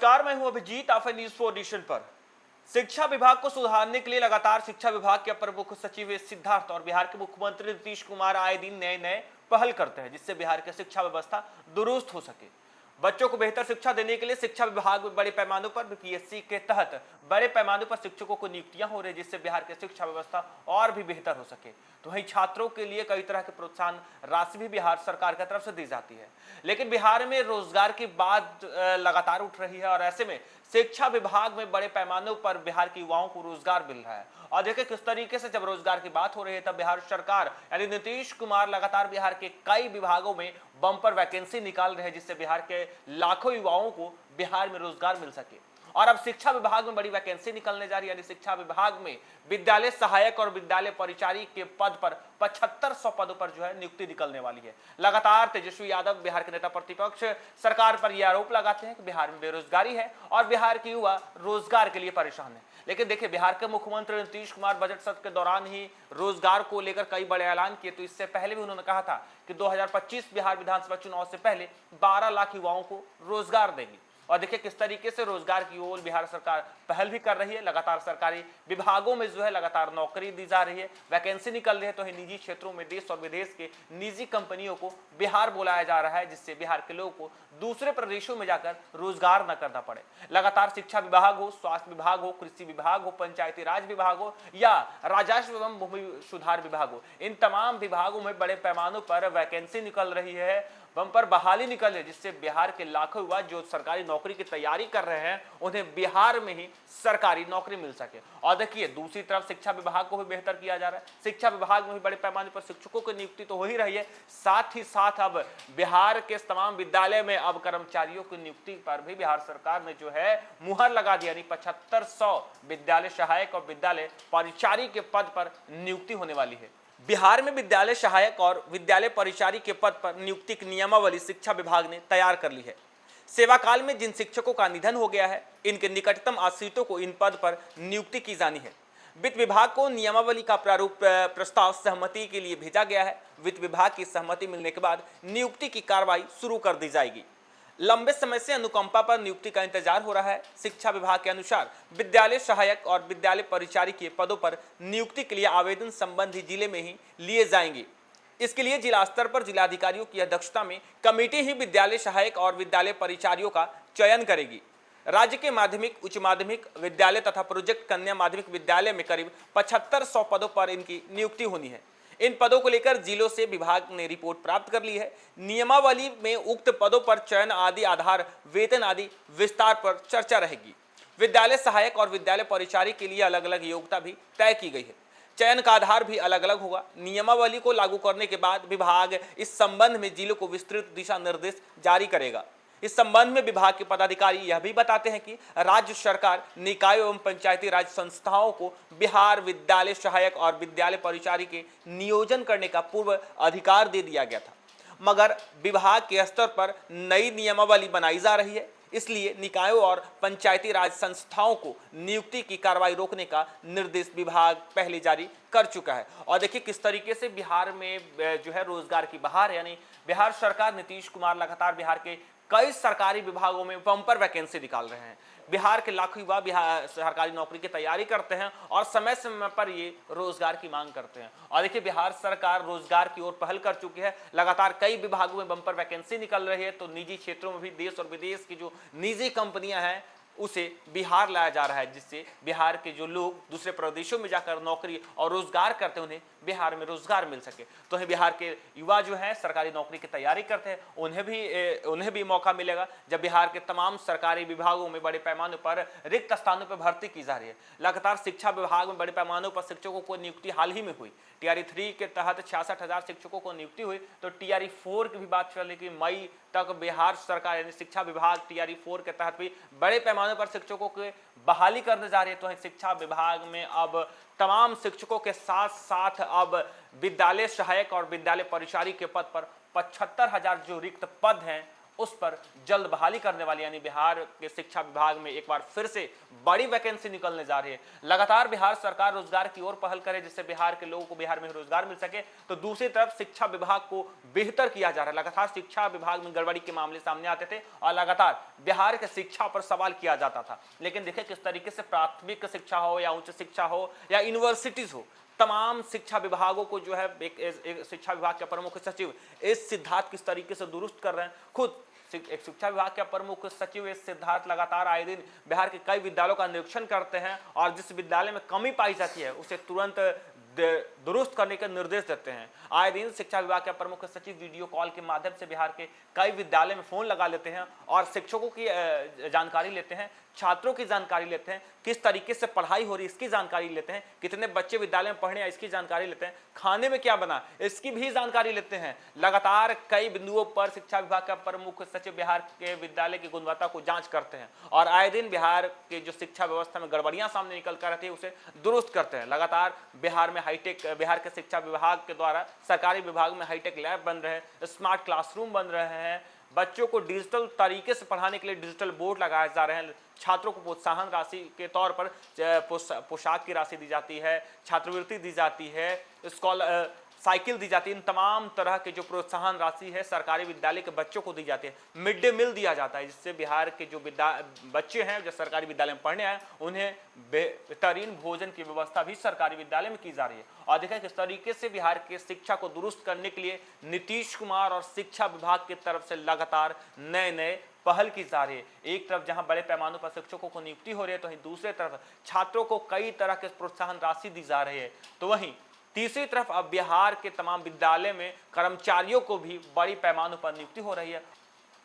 नमस्कार, मैं हूं अभिजीत। आप न्यूज 4 नेशन पर। शिक्षा विभाग को सुधारने के लिए लगातार शिक्षा विभाग के अपर मुख्य सचिव सिद्धार्थ और बिहार के मुख्यमंत्री नीतीश कुमार आए दिन नए नए पहल करते हैं, जिससे बिहार की शिक्षा व्यवस्था दुरुस्त हो सके। बच्चों को बेहतर शिक्षा देने के लिए शिक्षा विभाग में बड़े पैमाने पर बीपीएससी के तहत बड़े पैमाने पर शिक्षकों को नियुक्तियां हो रही है, जिससे बिहार की शिक्षा व्यवस्था और भी बेहतर हो सके। तो वहीं छात्रों के लिए कई तरह के प्रोत्साहन राशि भी बिहार सरकार की तरफ से दी जाती है। लेकिन बिहार में रोजगार की बात लगातार उठ रही है और ऐसे में शिक्षा विभाग में बड़े पैमाने पर बिहार के युवाओं को रोजगार मिल रहा है। और देखिए किस तरीके से जब रोजगार की बात हो रही है तब बिहार सरकार यानी नीतीश कुमार लगातार बिहार के कई विभागों में बम्पर वैकेंसी निकाल रहे हैं, जिससे बिहार के लाखों युवाओं को बिहार में रोजगार मिल सके। और अब शिक्षा विभाग में बड़ी वैकेंसी निकलने जा रही है, यानी शिक्षा विभाग में विद्यालय सहायक और विद्यालय परिचारी के पद पर 7500 पदों पर जो है नियुक्ति निकलने वाली है। लगातार तेजस्वी यादव बिहार के नेता प्रतिपक्ष सरकार पर यह आरोप लगाते हैं कि बिहार में बेरोजगारी है और बिहार के युवा रोजगार के लिए परेशान है। लेकिन देखिए, बिहार के मुख्यमंत्री नीतीश कुमार बजट सत्र के दौरान ही रोजगार को लेकर कई बड़े ऐलान किए। तो इससे पहले भी उन्होंने कहा था कि 2025 बिहार विधानसभा चुनाव से पहले 12 लाख युवाओं को रोजगार देंगे। और देखिए किस तरीके से रोजगार की ओर बिहार सरकार पहल भी कर रही है। लगातार सरकारी विभागों में जो है लगातार नौकरी दी जा रही है, वैकेंसी निकल रही है। तो निजी क्षेत्रों में देश और विदेश के निजी कंपनियों को बिहार बुलाया जा रहा है, जिससे बिहार के लोगों को दूसरे प्रदेशों में जाकर रोजगार न करना पड़े। लगातार शिक्षा विभाग हो, स्वास्थ्य विभाग हो, कृषि विभाग हो, पंचायती राज विभाग हो या राजस्व एवं भूमि सुधार विभाग हो, इन तमाम विभागों में बड़े पैमानों पर वैकेंसी निकल रही है, बम्पर बहाली निकल रही है, जिससे बिहार के लाखों युवा जो सरकारी नौकरी की तैयारी कर रहे हैं उन्हें बिहार में ही सरकारी नौकरी मिल सके। और देखिए दूसरी तरफ शिक्षा विभाग को भी बेहतर किया जा रहा है। शिक्षा विभाग में भी बड़े पैमाने पर शिक्षकों की नियुक्ति तो हो ही रही है, साथ ही साथ अब बिहार के तमाम विद्यालय में अब कर्मचारियों की नियुक्ति पर भी बिहार सरकार ने जो है मुहर लगा दी, यानी 7500 विद्यालय सहायक और विद्यालय परिचारी के पद पर नियुक्ति होने वाली है। बिहार में विद्यालय सहायक और विद्यालय परिचारी के पद पर नियुक्ति की नियमावली शिक्षा विभाग ने तैयार कर ली है। सेवा काल में जिन शिक्षकों का निधन हो गया है, इनके निकटतम आश्रितों को इन पद पर नियुक्ति की जानी है। वित्त विभाग को नियमावली का प्रारूप प्रस्ताव सहमति के लिए भेजा गया है। वित्त विभाग की सहमति मिलने के बाद नियुक्ति की कार्रवाई शुरू कर दी जाएगी। लंबे समय से अनुकंपा पर नियुक्ति का इंतजार हो रहा है। शिक्षा विभाग के अनुसार विद्यालय सहायक और विद्यालय परिचारी के पदों पर नियुक्ति के लिए आवेदन संबंधित जिले में ही लिए जाएंगे। इसके लिए जिला स्तर पर जिलाधिकारियों की अध्यक्षता में कमेटी ही विद्यालय सहायक और विद्यालय परिचारियों का चयन करेगी। राज्य के माध्यमिक, उच्च माध्यमिक विद्यालय तथा प्रोजेक्ट कन्या माध्यमिक विद्यालय में करीब 7500 पदों पर इनकी नियुक्ति होनी है। इन पदों को लेकर जिलों से विभाग ने रिपोर्ट प्राप्त कर ली है। नियमावली में उक्त पदों पर चयन आदि, आधार, वेतन आदि विस्तार पर चर्चा रहेगी। विद्यालय सहायक और विद्यालय परिचारी के लिए अलग अलग योग्यता भी तय की गई है। चयन का आधार भी अलग अलग होगा। नियमावली को लागू करने के बाद विभाग इस संबंध में जिलों को विस्तृत दिशा निर्देश जारी करेगा। इस संबंध में विभाग के पदाधिकारी यह भी बताते हैं कि राज्य सरकार निकायों एवं पंचायती राज संस्थाओं को बिहार विद्यालय सहायक और विद्यालय परिचारी के नियोजन करने का पूर्व अधिकार दे दिया गया था, मगर विभाग के स्तर पर नई नियमावली बनाई जा रही है, इसलिए निकायों और पंचायती राज संस्थाओं को नियुक्ति की कार्रवाई रोकने का निर्देश विभाग पहले जारी कर चुका है। और देखिए किस तरीके से बिहार में जो है रोजगार की बहार, यानी बिहार सरकार नीतीश कुमार लगातार बिहार के कई सरकारी विभागों में बम्पर वैकेंसी निकाल रहे हैं। बिहार के लाखों युवा बिहार सरकारी नौकरी की तैयारी करते हैं और समय समय पर ये रोजगार की मांग करते हैं। और देखिए बिहार सरकार रोजगार की ओर पहल कर चुकी है। लगातार कई विभागों में बम्पर वैकेंसी निकल रही है। तो निजी क्षेत्रों में भी देश और विदेश की जो निजी कंपनियां हैं उसे बिहार लाया जा रहा है, जिससे बिहार के जो लोग दूसरे प्रदेशों में जाकर नौकरी और रोजगार करते हैं उन्हें बिहार में रोजगार मिल सके। तो बिहार के युवा जो हैं सरकारी नौकरी की तैयारी करते हैं, उन्हें भी मौका मिलेगा जब बिहार के तमाम सरकारी विभागों में बड़े पैमाने पर रिक्त स्थानों पर भर्ती की जा रही है। लगातार शिक्षा विभाग में बड़े पैमानों पर शिक्षकों को नियुक्ति हाल ही में हुई। टीआरई 3 के तहत 66,000 शिक्षकों को नियुक्ति हुई। तो टीआरई 4 की भी बात चले कि मई तक बिहार सरकार यानी शिक्षा विभाग टीआरई 4 के तहत भी बड़े पैमाने पर शिक्षकों की बहाली करने जा रही है। तो शिक्षा विभाग में अब तमाम शिक्षकों के साथ साथ अब विद्यालय सहायक और विद्यालय परिचारी के पद पर 75,000 जो रिक्त पद हैं उस पर जल्द बहाली करने वाली, यानी बिहार के शिक्षा विभाग में एक बार फिर से बड़ी वैकेंसी निकलने जा रही है। लगातार बिहार सरकार रोजगार की ओर पहल करे जिससे बिहार के लोगों को बिहार में रोजगार मिल सके, तो दूसरी तरफ शिक्षा विभाग को बेहतर किया जा रहा है। लगातार शिक्षा विभाग में गड़बड़ी के मामले सामने आते थे और लगातार बिहार के शिक्षा पर सवाल किया जाता था। लेकिन देखिए किस तरीके से प्राथमिक शिक्षा हो या उच्च शिक्षा हो या यूनिवर्सिटीज हो, तमाम शिक्षा विभागों को जो है एक शिक्षा विभाग के प्रमुख सचिव इस सिद्धार्थ किस तरीके से दुरुस्त कर रहे हैं। खुद एक शिक्षा विभाग के प्रमुख सचिव इस सिद्धार्थ लगातार आए दिन बिहार के कई विद्यालयों का निरीक्षण करते हैं और जिस विद्यालय में कमी पाई जाती है उसे तुरंत दुरुस्त करने के निर्देश देते हैं। आए दिन शिक्षा विभाग के प्रमुख सचिव वीडियो कॉल के माध्यम से बिहार के कई विद्यालय में फोन लगा लेते हैं और शिक्षकों की जानकारी लेते हैं, छात्रों की जानकारी लेते हैं, किस तरीके से पढ़ाई हो रही है इसकी जानकारी लेते हैं, कितने बच्चे विद्यालय में पढ़ने हैं इसकी जानकारी लेते हैं, खाने में क्या बना इसकी भी जानकारी लेते हैं। लगातार कई बिंदुओं पर शिक्षा विभाग का प्रमुख सचिव बिहार के विद्यालय की गुणवत्ता को जांच करते हैं और आए दिन बिहार के जो शिक्षा व्यवस्था में गड़बड़ियां सामने निकल कर रहती है उसे दुरुस्त करते हैं। लगातार बिहार में बिहार के शिक्षा विभाग के द्वारा सरकारी विभाग में हाईटेक लैब बन रहे हैं, स्मार्ट क्लासरूम बन रहे हैं, बच्चों को डिजिटल तरीके से पढ़ाने के लिए डिजिटल बोर्ड लगाए जा रहे हैं, छात्रों को प्रोत्साहन राशि के तौर पर पोशाक की राशि दी जाती है, छात्रवृत्ति दी जाती है, साइकिल दी जाती है। इन तमाम तरह के जो प्रोत्साहन राशि है सरकारी विद्यालय के बच्चों को दी जाती है। मिड डे मील दिया जाता है जिससे बिहार के जो बच्चे हैं जो सरकारी विद्यालय में पढ़ने आए उन्हें बेहतरीन भोजन की व्यवस्था भी सरकारी विद्यालय में की जा रही है। और देखें किस तरीके से बिहार के शिक्षा को दुरुस्त करने के लिए नीतीश कुमार और शिक्षा विभाग की तरफ से लगातार नए पहल की जा रही है। एक तरफ जहां बड़े पैमाने पर शिक्षकों को नियुक्ति हो रही है तो वहीं दूसरी तरफ छात्रों को कई तरह के प्रोत्साहन राशि दी जा रही है। तो वहीं तीसरी तरफ अब बिहार के तमाम विद्यालय में कर्मचारियों को भी बड़ी पैमाने पर नियुक्ति हो रही है।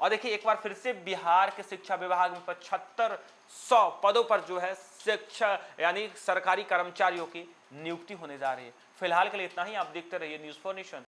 और देखिए एक बार फिर से बिहार के शिक्षा विभाग में 7500 पदों पर जो है शिक्षा यानी सरकारी कर्मचारियों की नियुक्ति होने जा रही है। फिलहाल के लिए इतना ही। आप देखते रहिए न्यूज़4 नेशन।